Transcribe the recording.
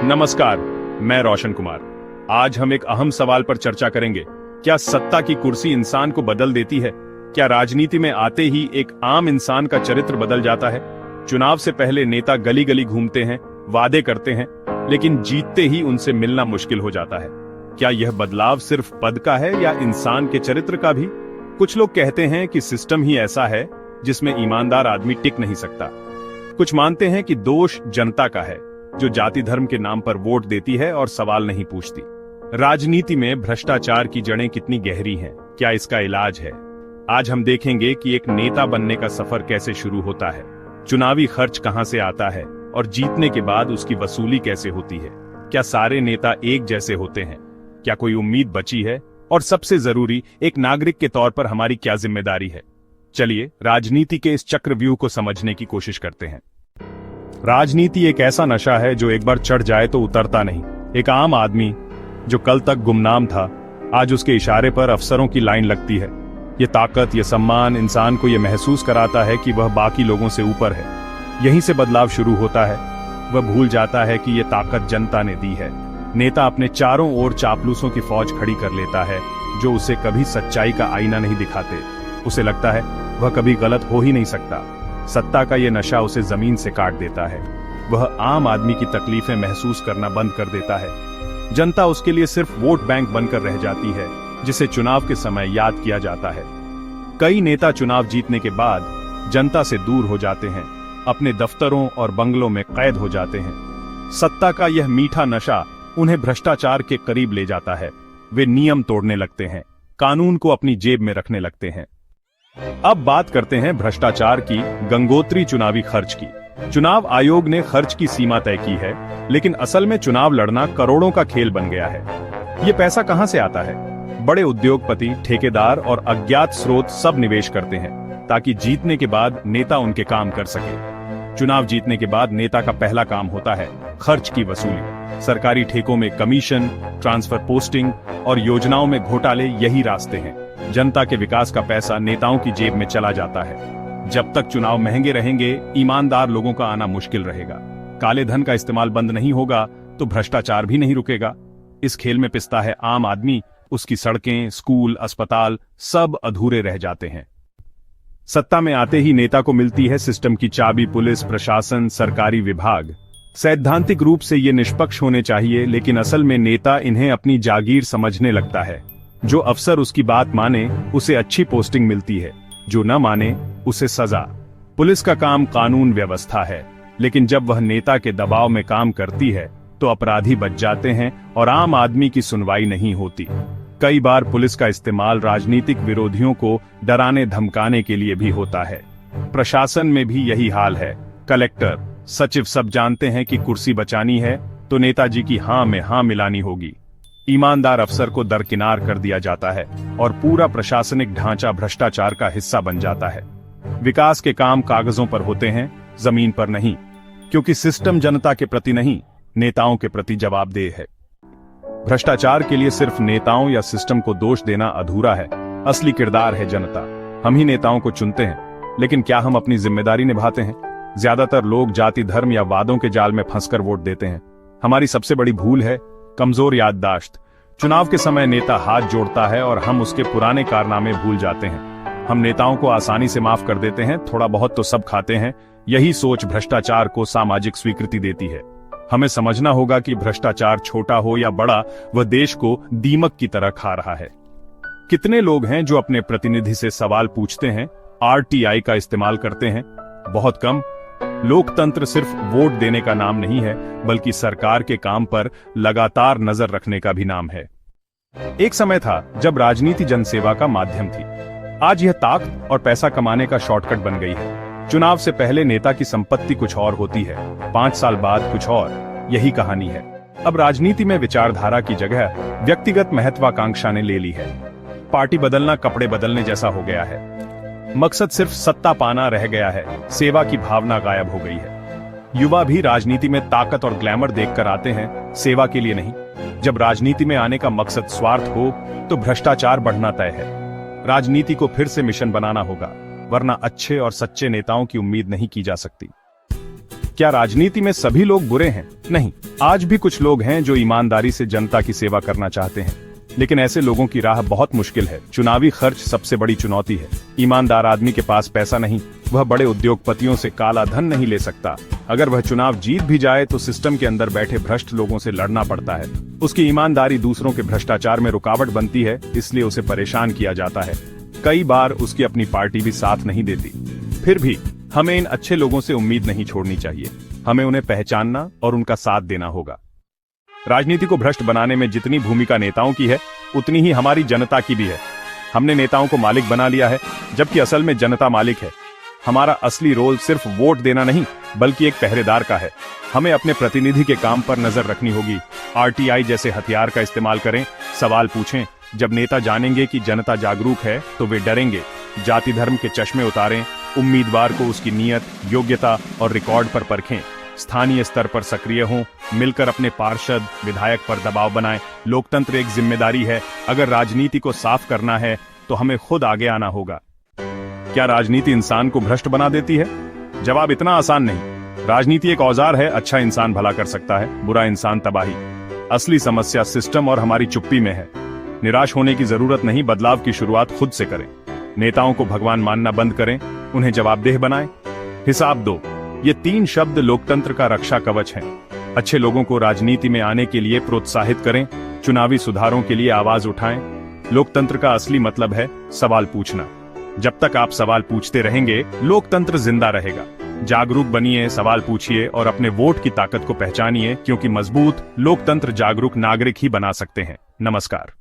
नमस्कार, मैं रोशन कुमार। आज हम एक अहम सवाल पर चर्चा करेंगे। क्या सत्ता की कुर्सी इंसान को बदल देती है? क्या राजनीति में आते ही एक आम इंसान का चरित्र बदल जाता है? चुनाव से पहले नेता गली गली घूमते हैं, वादे करते हैं, लेकिन जीतते ही उनसे मिलना मुश्किल हो जाता है। क्या यह बदलाव सिर्फ पद का है या इंसान के चरित्र का भी? कुछ लोग कहते हैं कि सिस्टम ही ऐसा है जिसमें ईमानदार आदमी टिक नहीं सकता। कुछ मानते हैं कि दोष जनता का है, जो जाति धर्म के नाम पर वोट देती है और सवाल नहीं पूछती। राजनीति में भ्रष्टाचार की जड़ें कितनी गहरी हैं? क्या इसका इलाज है? आज हम देखेंगे कि एक नेता बनने का सफर कैसे शुरू होता है, चुनावी खर्च कहां से आता है और जीतने के बाद उसकी वसूली कैसे होती है। क्या सारे नेता एक जैसे होते हैं? क्या कोई उम्मीद बची है? और सबसे जरूरी, एक नागरिक के तौर पर हमारी क्या जिम्मेदारी है? चलिए राजनीति के इस चक्रव्यूह को समझने की कोशिश करते हैं। राजनीति एक ऐसा नशा है जो एक बार चढ़ जाए तो उतरता नहीं। एक आम आदमी जो कल तक गुमनाम था, आज उसके इशारे पर अफसरों की लाइन लगती है। ये ताकत, ये सम्मान इंसान को ये महसूस कराता है कि वह बाकी लोगों से ऊपर है। यहीं से बदलाव शुरू होता है। वह भूल जाता है कि ये ताकत जनता ने दी है। नेता अपने चारों ओर चापलूसों की फौज खड़ी कर लेता है, जो उसे कभी सच्चाई का आईना नहीं दिखाते। उसे लगता है वह कभी गलत हो ही नहीं सकता। सत्ता का ये नशा उसे जमीन से काट देता है। वह आम आदमी की तकलीफें महसूस करना बंद कर देता है। जनता उसके लिए सिर्फ वोट बैंक बनकर रह जाती है, जिसे चुनाव के समय याद किया जाता है। कई नेता चुनाव जीतने के बाद जनता से दूर हो जाते हैं, अपने दफ्तरों और बंगलों में कैद हो जाते हैं। सत्ता का यह मीठा नशा उन्हें भ्रष्टाचार के करीब ले जाता है। वे नियम तोड़ने लगते हैं, कानून को अपनी जेब में रखने लगते हैं। अब बात करते हैं भ्रष्टाचार की गंगोत्री चुनावी खर्च की। चुनाव आयोग ने खर्च की सीमा तय की है, लेकिन असल में चुनाव लड़ना करोड़ों का खेल बन गया है। ये पैसा कहां से आता है? बड़े उद्योगपति, ठेकेदार और अज्ञात स्रोत सब निवेश करते हैं, ताकि जीतने के बाद नेता उनके काम कर सके। चुनाव जीतने के बाद नेता का पहला काम होता है खर्च की वसूली। सरकारी ठेकों में कमीशन, ट्रांसफर पोस्टिंग और योजनाओं में घोटाले यही रास्ते हैं। जनता के विकास का पैसा नेताओं की जेब में चला जाता है। जब तक चुनाव महंगे रहेंगे, ईमानदार लोगों का आना मुश्किल रहेगा। काले धन का इस्तेमाल बंद नहीं होगा तो भ्रष्टाचार भी नहीं रुकेगा। इस खेल में पिसता है आम आदमी। उसकी सड़कें, स्कूल, अस्पताल सब अधूरे रह जाते हैं। सत्ता में आते ही नेता को मिलती है सिस्टम की चाबी। पुलिस, प्रशासन, सरकारी विभाग। सैद्धांतिक रूप से ये निष्पक्ष होने चाहिए, लेकिन असल में नेता इन्हें अपनी जागीर समझने लगता है। जो अफसर उसकी बात माने उसे अच्छी पोस्टिंग मिलती है, जो न माने उसे सजा। पुलिस का काम कानून व्यवस्था है, लेकिन जब वह नेता के दबाव में काम करती है तो अपराधी बच जाते हैं और आम आदमी की सुनवाई नहीं होती। कई बार पुलिस का इस्तेमाल राजनीतिक विरोधियों को डराने धमकाने के लिए भी होता है। प्रशासन में भी यही हाल है। कलेक्टर, सचिव सब जानते हैं कि कुर्सी बचानी है तो नेताजी की हां में हां मिलानी होगी। ईमानदार अफसर को दरकिनार कर दिया जाता है और पूरा प्रशासनिक ढांचा भ्रष्टाचार का हिस्सा बन जाता है। विकास के काम कागजों पर होते हैं, जमीन पर नहीं, क्योंकि सिस्टम जनता के प्रति नहीं, नेताओं के प्रति जवाबदेह है। भ्रष्टाचार के लिए सिर्फ नेताओं या सिस्टम को दोष देना अधूरा है। असली किरदार है जनता। हम ही नेताओं को चुनते हैं, लेकिन क्या हम अपनी जिम्मेदारी निभाते हैं? ज्यादातर लोग जाति, धर्म या वादों के जाल में फंसकर वोट देते हैं। हमारी सबसे बड़ी भूल है कमजोर याददाश्त। चुनाव के समय नेता हाथ जोड़ता है और हम उसके पुराने कारनामे भूल जाते हैं। हम नेताओं को आसानी से माफ कर देते हैं, थोड़ा बहुत तो सब खाते हैं। यही सोच भ्रष्टाचार को सामाजिक स्वीकृति देती है। हमें समझना होगा कि भ्रष्टाचार छोटा हो या बड़ा, वह देश को दीमक की तरह खा रहा है। कितने लोग हैं जो अपने प्रतिनिधि से सवाल पूछते हैं, आरटीआई का इस्तेमाल करते हैं? बहुत कम। लोकतंत्र सिर्फ वोट देने का नाम नहीं है, बल्कि सरकार के काम पर लगातार नजर रखने का भी नाम है। एक समय था जब राजनीति जनसेवा का माध्यम थी। आज यह ताकत और पैसा कमाने का शॉर्टकट बन गई है। चुनाव से पहले नेता की संपत्ति कुछ और होती है, 5 साल बाद कुछ और। यही कहानी है। अब राजनीति में विचारधारा की जगह व्यक्तिगत महत्वाकांक्षा ने ले ली है। पार्टी बदलना कपड़े बदलने जैसा हो गया है। मकसद सिर्फ सत्ता पाना रह गया है, सेवा की भावना गायब हो गई है। युवा भी राजनीति में ताकत और ग्लैमर देखकर आते हैं, सेवा के लिए नहीं। जब राजनीति में आने का मकसद स्वार्थ हो तो भ्रष्टाचार बढ़ना तय है। राजनीति को फिर से मिशन बनाना होगा, वरना अच्छे और सच्चे नेताओं की उम्मीद नहीं की जा सकती। क्या राजनीति में सभी लोग बुरे हैं? नहीं, आज भी कुछ लोग हैं जो ईमानदारी से जनता की सेवा करना चाहते हैं, लेकिन ऐसे लोगों की राह बहुत मुश्किल है। चुनावी खर्च सबसे बड़ी चुनौती है। ईमानदार आदमी के पास पैसा नहीं, वह बड़े उद्योगपतियों से काला धन नहीं ले सकता। अगर वह चुनाव जीत भी जाए तो सिस्टम के अंदर बैठे भ्रष्ट लोगों से लड़ना पड़ता है। उसकी ईमानदारी दूसरों के भ्रष्टाचार में रुकावट बनती है, इसलिए उसे परेशान किया जाता है। कई बार उसकी अपनी पार्टी भी साथ नहीं देती। फिर भी हमें इन अच्छे लोगों से उम्मीद नहीं छोड़नी चाहिए। हमें उन्हें पहचानना और उनका साथ देना होगा। राजनीति को भ्रष्ट बनाने में जितनी भूमिका नेताओं की है, उतनी ही हमारी जनता की भी है। हमने नेताओं को मालिक बना लिया है, जबकि असल में जनता मालिक है। हमारा असली रोल सिर्फ वोट देना नहीं, बल्कि एक पहरेदार का है। हमें अपने प्रतिनिधि के काम पर नजर रखनी होगी। आरटीआई जैसे हथियार का इस्तेमाल करें, सवाल पूछें। जब नेता जानेंगे कि जनता जागरूक है तो वे डरेंगे। जाति धर्म के चश्मे उतारें, उम्मीदवार को उसकी नीयत, योग्यता और रिकॉर्ड पर परखें। स्थानीय स्तर पर सक्रिय हों, मिलकर अपने पार्षद, विधायक पर दबाव बनाएं। लोकतंत्र एक जिम्मेदारी है। अगर राजनीति को साफ करना है तो हमें खुद आगे आना होगा। क्या राजनीति इंसान को भ्रष्ट बना देती है? जवाब इतना आसान नहीं। राजनीति एक औजार है, अच्छा इंसान भला कर सकता है, बुरा इंसान तबाही। असली समस्या सिस्टम और हमारी चुप्पी में है। निराश होने की जरूरत नहीं, बदलाव की शुरुआत खुद से करें। नेताओं को भगवान मानना बंद करें, उन्हें जवाबदेह बनाएं। हिसाब दो, ये 3 शब्द लोकतंत्र का रक्षा कवच हैं। अच्छे लोगों को राजनीति में आने के लिए प्रोत्साहित करें, चुनावी सुधारों के लिए आवाज उठाएं। लोकतंत्र का असली मतलब है सवाल पूछना। जब तक आप सवाल पूछते रहेंगे, लोकतंत्र जिंदा रहेगा। जागरूक बनिए, सवाल पूछिए और अपने वोट की ताकत को पहचानिए, क्योंकि मजबूत लोकतंत्र जागरूक नागरिक ही बना सकते हैं। नमस्कार।